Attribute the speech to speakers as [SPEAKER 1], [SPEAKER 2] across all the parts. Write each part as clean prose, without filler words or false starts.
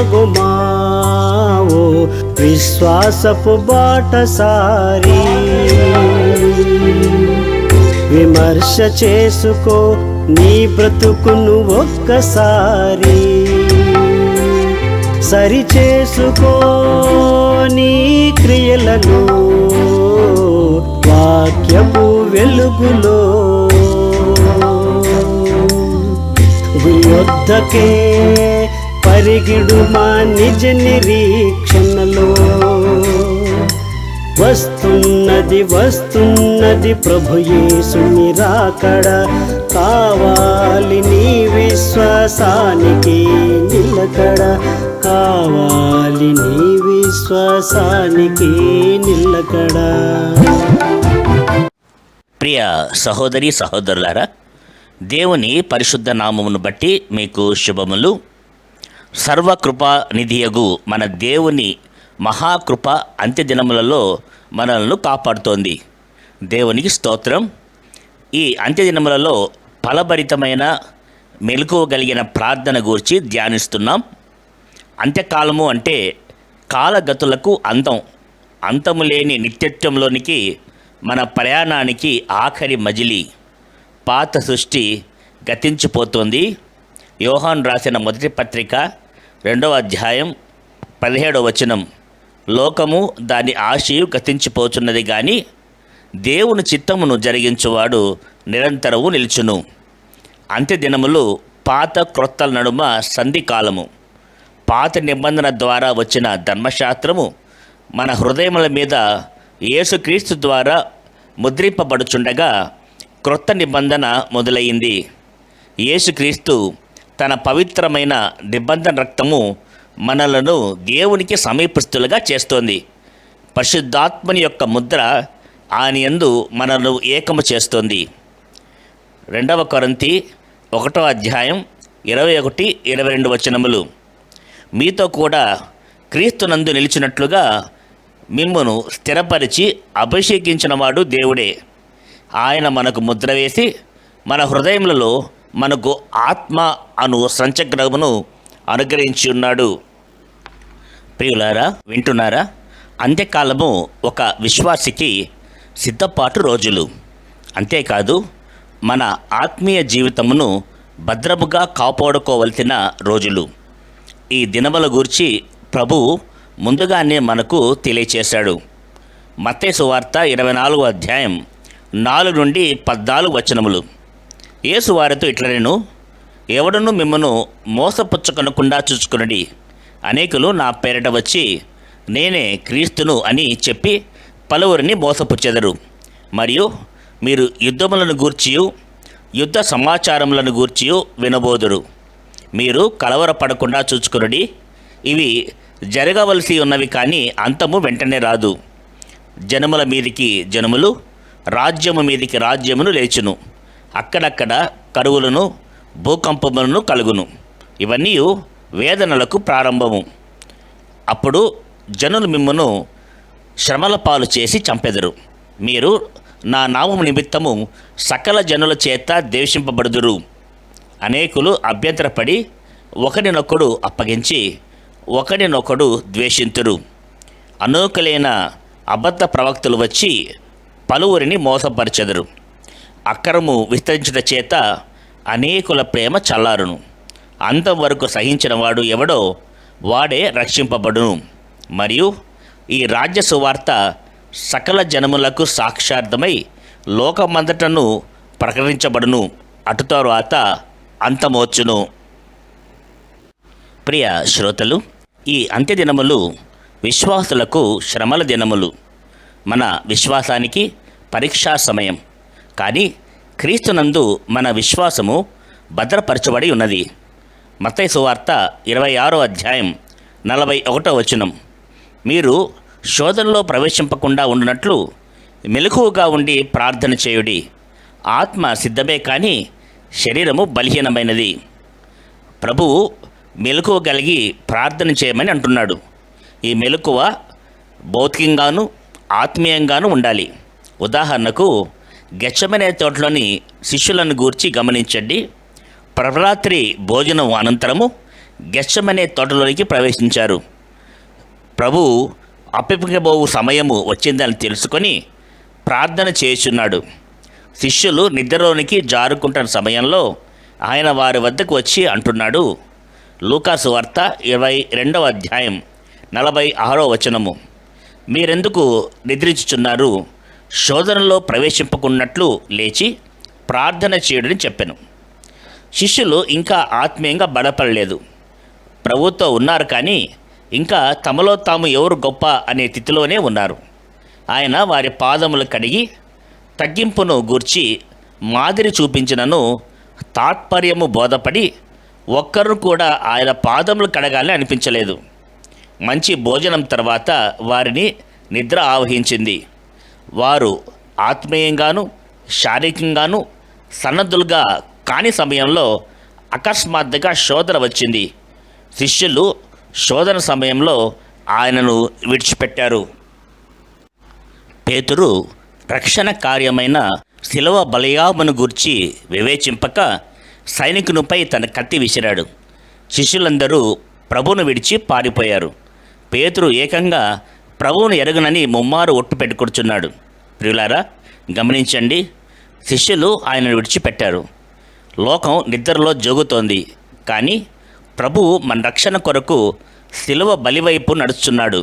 [SPEAKER 1] సాగుమా ఓ విశ్వాసపు బాటసారి. విమర్శ చేసుకో నీ బ్రతుకును ఒక్కసారి, సరి చేసుకో నీ క్రియలను వాక్యపు వెలుగులో. యుద్ధకే పరిగిడుమా నిజ నిరీక్షణలో. వస్తున్నది వస్తున్నది ప్రభు యేసుని రాకడ, కావాలి నీ విశ్వాసానికి నిలకడ, కావాలి నీ విశ్వాసానికి నిలకడ.
[SPEAKER 2] ప్రియ సహోదరి సహోదరులారా, దేవుని పరిశుద్ధ నామమును బట్టి మీకు శుభములు. సర్వకృపానిధియగు మన దేవుని మహాకృప అంత్యదినములలో మనల్ని కాపాడుతోంది. దేవునికి స్తోత్రం. ఈ అంత్యదినములలో ఫలభరితమైన మెలకువగలిగిన ప్రార్థన గురించి ధ్యానిస్తున్నాం. అంత్యకాలము అంటే కాలగతులకు అంతము లేని నిత్యత్వంలోనికి మన ప్రయాణానికి ఆఖరి మజిలీ. పాత సృష్టి గతించిపోతుంది. యోహాను రాసిన మొదటి పత్రిక 2వ అధ్యాయం 17వ వచనం, లోకము దాని ఆశయు గతించిపోచున్నది కానీ దేవుని చిత్తమును జరిగించువాడు నిరంతరము నిలుచును. అంత్యదినములు పాత క్రొత్తల నడుమ సంధికాలము. పాత నిబంధన ద్వారా వచ్చిన ధర్మశాస్త్రము మన హృదయముల మీద యేసుక్రీస్తు ద్వారా ముద్రింపబడుచుండగా క్రొత్త నిబంధన మొదలయ్యింది. యేసుక్రీస్తు తన పవిత్రమైన నిబంధన రక్తము మనలను దేవునికి సమీపస్తులుగా చేస్తోంది. పరిశుద్ధాత్మని యొక్క ముద్ర ఆయన యందు మనను ఏకము చేస్తోంది. 2వ కొరింథీ 1వ అధ్యాయం 21-22 వచనములు, మీతో కూడా క్రీస్తునందు నిలిచినట్లుగా మిమ్మును స్థిరపరిచి అభిషేకించిన వాడు దేవుడే. ఆయన మనకు ముద్ర వేసి మన హృదయములలో మనకు ఆత్మ అను సంచగ్రహమును అనుగ్రహించి ఉన్నాడు. ప్రియులారా, వింటున్నారా? అంత్యకాలము ఒక విశ్వాసికి సిద్ధపాటు రోజులు. అంతేకాదు, మన ఆత్మీయ జీవితమును భద్రముగా కాపాడుకోవలసిన రోజులు. ఈ దినముల గూర్చి ప్రభువు ముందుగానే మనకు తెలియచేశాడు. మత్తయి సువార్త 24వ అధ్యాయం 4-14 వచనములు. యేసు వారితో ఇట్లనెను, ఎవడను మిమ్మను మోసపుచ్చకొనకుండా చూచుకొనుడి. అనేకులు నా పేరిట వచ్చి నేనే క్రీస్తును అని చెప్పి పలువురిని మోసపుచ్చెదరు. మరియు మీరు యుద్ధములను గూర్చియు యుద్ధ సమాచారములను గూర్చియు వినబోదురు. మీరు కలవరపడకుండా చూచుకొనుడి. ఇవి జరగవలసి ఉన్నవి, కానీ అంతము వెంటనే రాదు. జనముల మీదికి జనములు, రాజ్యము మీదికి రాజ్యమును లేచును. అక్కడక్కడ కరువులను భూకంపములను కలుగును. ఇవన్నీ వేదనలకు ప్రారంభము. అప్పుడు జనులు మిమ్మును శ్రమల పాలు చేసి చంపెదరు. మీరు నా నామము నిమిత్తము సకల జనుల చేత ద్వేషింపబడుదురు. అనేకులు అభ్యంతరపడి ఒకరినొకడు అప్పగించి ఒకరినొకడు ద్వేషింతురు. అనేకులైన అబద్ధ ప్రవక్తలు వచ్చి పలువురిని మోసపరచెదరు. అక్రము విస్తరించుట చేత అనేకుల ప్రేమ చల్లారును. అంతం వరకు సహించిన వాడు ఎవడో వాడే రక్షింపబడును. మరియు ఈ రాజ్య సువార్త సకల జనములకు సాక్షార్థమై లోకమంతటను ప్రకటించబడును. అటు తరువాత అంతమోచును. ప్రియ శ్రోతలు, ఈ అంత్యదినములు విశ్వాసులకు శ్రమల దినములు. మన విశ్వాసానికి పరీక్షా సమయం. కానీ క్రీస్తునందు మన విశ్వాసము భద్రపరచబడి ఉన్నది. మత్తయి సువార్త 26వ అధ్యాయం 41వ వచనం, మీరు శోధనలో ప్రవేశింపకుండా ఉండినట్లు మెలకువగా ఉండి ప్రార్థన చేయుడి. ఆత్మ సిద్ధమే కానీ శరీరము బలహీనమైనది. ప్రభువు మెలకువ కలిగి ప్రార్థన చేయమని అంటున్నాడు. ఈ మెలకువ భౌతికంగాను ఆత్మీయంగాను ఉండాలి. ఉదాహరణకు గెత్సేమనే తోటలోని శిష్యులను గూర్చి గమనించండి. ప్రభరాత్రి భోజనం అనంతరము గెత్సెమనే తోటలోనికి ప్రవేశించారు. ప్రభువు అప్పగించబోవు సమయము వచ్చిందని తెలుసుకొని ప్రార్థన చేయుచున్నాడు. శిష్యులు నిద్రలోనికి జారుకుంటున్న సమయంలో ఆయన వారి వద్దకు వచ్చి అంటున్నాడు. లూకాసు వార్త 22వ అధ్యాయం 46వ వచనము, మీరెందుకు నిద్రించుచున్నారు? శోధనలో ప్రవేశింపకున్నట్లు లేచి ప్రార్థన చేయుడని చెప్పెను. శిష్యులు ఇంకా ఆత్మీయంగా బలపడలేదు. ప్రభువుతో ఉన్నారు, కానీ ఇంకా తమలో తాము ఎవరు గొప్ప అనే స్థితిలోనే ఉన్నారు. ఆయన వారి పాదములు కడిగి తగ్గింపును గూర్చి మాదిరి చూపించినను తాత్పర్యము బోధపడి ఒక్కరు కూడా ఆయన పాదములు కడగాలని అనిపించలేదు. మంచి భోజనం తర్వాత వారిని నిద్ర ఆవహించింది. వారు ఆత్మీయంగాను శారీరకంగాను సన్నద్ధులుగా కాని సమయంలో అకస్మాత్తుగా శోధన వచ్చింది. శిష్యులు శోధన సమయంలో ఆయనను విడిచిపెట్టారు. పేతురు రక్షణ కార్యమైన శిలువ బలియాగమును గూర్చి వివేచింపక సైనికునిపై తన కత్తి విసిరాడు. శిష్యులందరూ ప్రభువును విడిచి పారిపోయారు. పేతురు ఏకంగా ప్రభువును ఎరగనని ముమ్మారు ఒట్టు పెట్టుకొచ్చున్నాడు. ప్రియులారా, గమనించండి, శిష్యులు ఆయనను విడిచిపెట్టారు. లోకం నిద్రలో జోగుతోంది, కానీ ప్రభువు మన రక్షణ కొరకు శిలువ బలివైపు నడుస్తున్నాడు.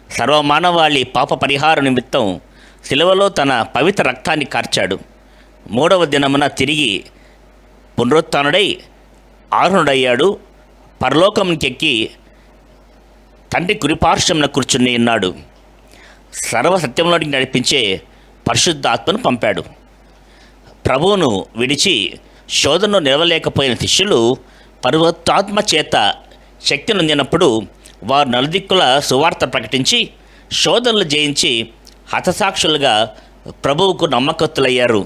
[SPEAKER 2] సర్వమానవాళి పాప పరిహార నిమిత్తం శిలువలో తన పవిత్ర రక్తాన్ని కార్చాడు. 3వ దినమున తిరిగి పునరుత్థానుడై ఆరుణుడయ్యాడు. పరలోకంకెక్కి తండ్రి కుడిపార్శ్వమున కూర్చుని ఉన్నాడు. సర్వసత్యంలోనికి నడిపించే పరిశుద్ధాత్మను పంపాడు. ప్రభువును విడిచి శోధనను నిలవలేకపోయిన శిష్యులు పరిశుద్ధాత్మ చేత శక్తి నొందినప్పుడు వారు నలుదిక్కుల సువార్త ప్రకటించి శోధనలు జయించి హతసాక్షులుగా ప్రభువుకు నమ్మకస్తులయ్యారు.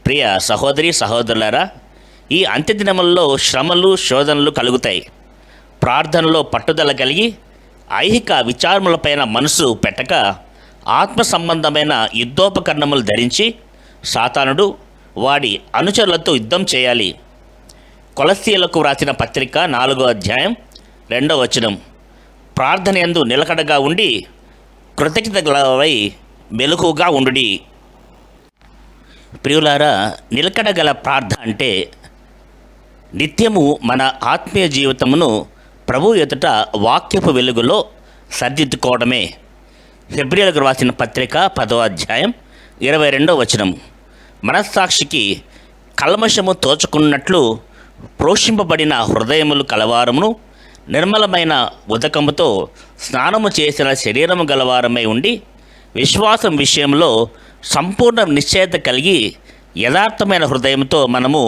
[SPEAKER 2] ప్రియ సహోదరి సహోదరులారా, ఈ అంత్యదినములలో శ్రమలు శోధనలు కలుగుతాయి. ప్రార్థనలో పట్టుదల కలిగి ఐహిక విచారములపైన మనసు పెట్టక ఆత్మ సంబంధమైన యుద్ధోపకరణములు ధరించి సాతానుడు వాడి అనుచరులతో యుద్ధం చేయాలి. కొలస్సీలకు వ్రాసిన పత్రిక 4వ అధ్యాయం 2వ వచనం, ప్రార్థన యందు నిలకడగా ఉండి కృతజ్ఞత గలవై మెలకుగా ఉండుడి. ప్రియులారా, నిలకడగల ప్రార్థన అంటే నిత్యము మన ఆత్మీయ జీవితమును ప్రభు ఎదుట వాక్యపు వెలుగులో సరిదిద్దుకోవడమే. హెబ్రీయులకు రాసిన పత్రిక 10వ అధ్యాయం 22వ వచనం, మనస్సాక్షికి కల్మషము తోచుకున్నట్లు ప్రోషింపబడిన హృదయములు కలవారమును నిర్మలమైన ఉదకముతో స్నానము చేసిన శరీరము గలవారమై ఉండి విశ్వాసం విషయంలో సంపూర్ణ నిశ్చయత కలిగి యథార్థమైన హృదయంతో మనము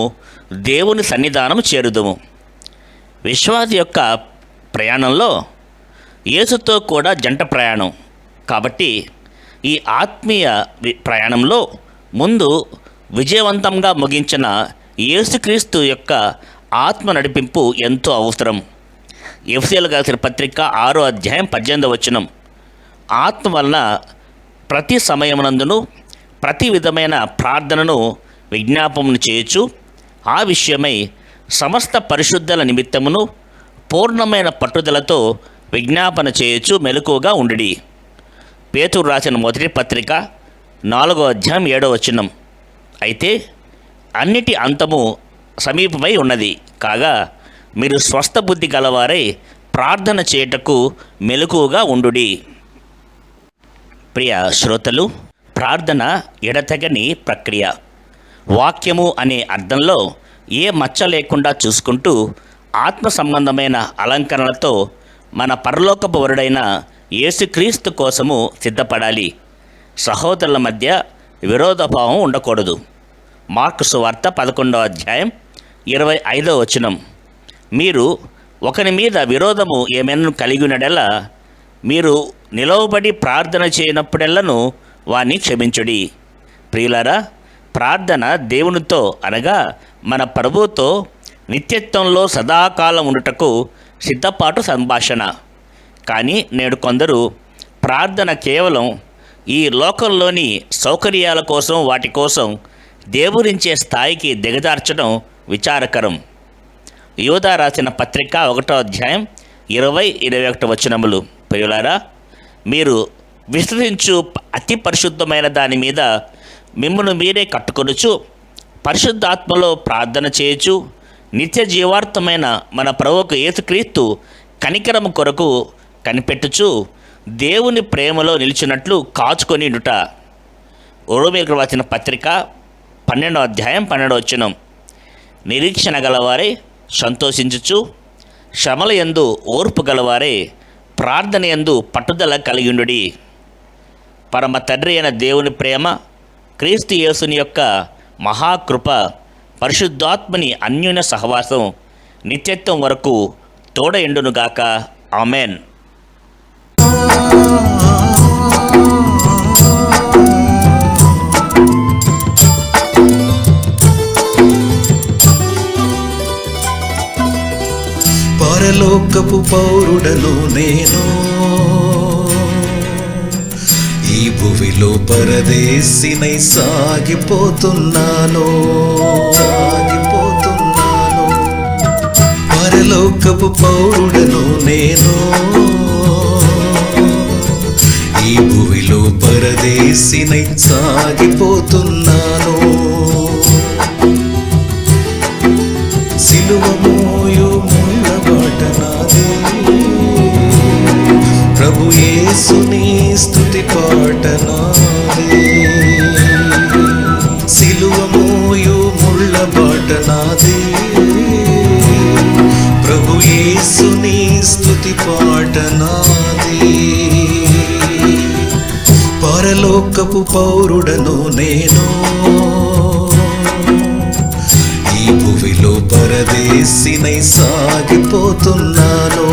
[SPEAKER 2] దేవుని సన్నిధానం చేరుదుము. విశ్వాస యొక్క ప్రయాణంలో యేసుతో కూడా జంట ప్రయాణం కాబట్టి ఈ ఆత్మీయ ప్రయాణంలో ముందు విజయవంతంగా ముగించిన యేసుక్రీస్తు యొక్క ఆత్మ నడిపింపు ఎంతో అవసరం. ఎఫెసీయులకు రాసిన పత్రిక 6వ అధ్యాయం 18వ వచనం, ఆత్మ వలన ప్రతి సమయమునందును ప్రతి విధమైన ప్రార్థనను విజ్ఞాపమును చేయొచ్చు. ఆ విషయమై సమస్త పరిశుద్ధుల నిమిత్తమును పూర్ణమైన పట్టుదలతో విజ్ఞాపన చేయొచ్చు, మెలకువగా ఉండుడి. పేతురు రాసిన మొదటి పత్రిక 4వ అధ్యాయం 7వ వచనం, అయితే అన్నిటి అంతము సమీపమై ఉన్నది కాగా మీరు స్వస్థ బుద్ధి గలవారై ప్రార్థన చేయుటకు మెలకువగా ఉండుడి. ప్రియ శ్రోతలు, ప్రార్థన ఎడతెగని ప్రక్రియ. వాక్యము అనే అర్థంలో ఏ మచ్చ లేకుండా చూసుకుంటూ ఆత్మ సంబంధమైన అలంకరణలతో మన పరలోకపు వరుడైన యేసుక్రీస్తు కోసము సిద్ధపడాలి. సహోదరుల మధ్య విరోధభావం ఉండకూడదు. మార్కు సువార్త 11వ అధ్యాయం 25వ వచనం, మీరు ఒకని మీద విరోధము ఏమైనా కలిగి ఉన్నడెల్లా మీరు నిలవబడి ప్రార్థన చేయనప్పుడెల్లను వాణ్ణి క్షమించుడి. ప్రియులారా, ప్రార్థన దేవునితో అనగా మన ప్రభువుతో నిత్యత్వంలో సదాకాలం ఉండుటకు సిద్ధపాటు సంభాషణ. కానీ నేడు కొందరు ప్రార్థన కేవలం ఈ లోకంలోని సౌకర్యాల కోసం వాటి కోసం దేవునించే స్థాయికి దిగజార్చడం విచారకరం. యోధా రాసిన పత్రిక 1వ అధ్యాయం 20-21 వచనములు. ప్రియులారా, మీరు విశ్వసించు అతి పరిశుద్ధమైన దాని మీద మిమ్మల్ని మీరే కట్టుకొనుచు, పరిశుద్ధాత్మలో ప్రార్థన చేయొచ్చు, నిత్య జీవార్థమైన మన ప్రభువుకు యేసుక్రీస్తు కనికరము కొరకు కనిపెట్టుచు దేవుని ప్రేమలో నిలిచినట్లు కాచుకొనిడుట. రోమీయులకు రాసిన పత్రిక 12వ అధ్యాయం 12వ వచనం. నిరీక్షణ గలవారే సంతోషించుచు, శ్రమల యందు ఓర్పు గలవారే ప్రార్థన యందు పట్టుదల కలిగిండుడి. పరమ తండ్రి అయిన దేవుని ప్రేమ, క్రీస్తు యేసుని యొక్క మహాకృప, పరిశుద్ధాత్మని అన్యోన్య సహవాసం నిత్యత్వం వరకు తోడయండునుగాక. ఆమెన్.
[SPEAKER 3] పరలోకపు పౌరుడను నేను, ఈ భువిలో పరదేశినై సాగిపోతున్నాను. పరలోకపు పౌరుడను నేను, ఈ భువిలో పరదేశినై సాగిపోతున్నాను. సిలువ మోయు ముళ్ళబాట నాది, ప్రభు యేసుని స్తుతి పాట నాది. సిలువ మోయు ముళ్ళబాట నాది, ప్రభు యేసుని స్తుతి పాట నాది. పరలోకపు పౌరుడను నేను, ఈ భువిలో పరదేశినై సాగిపోతున్నాను.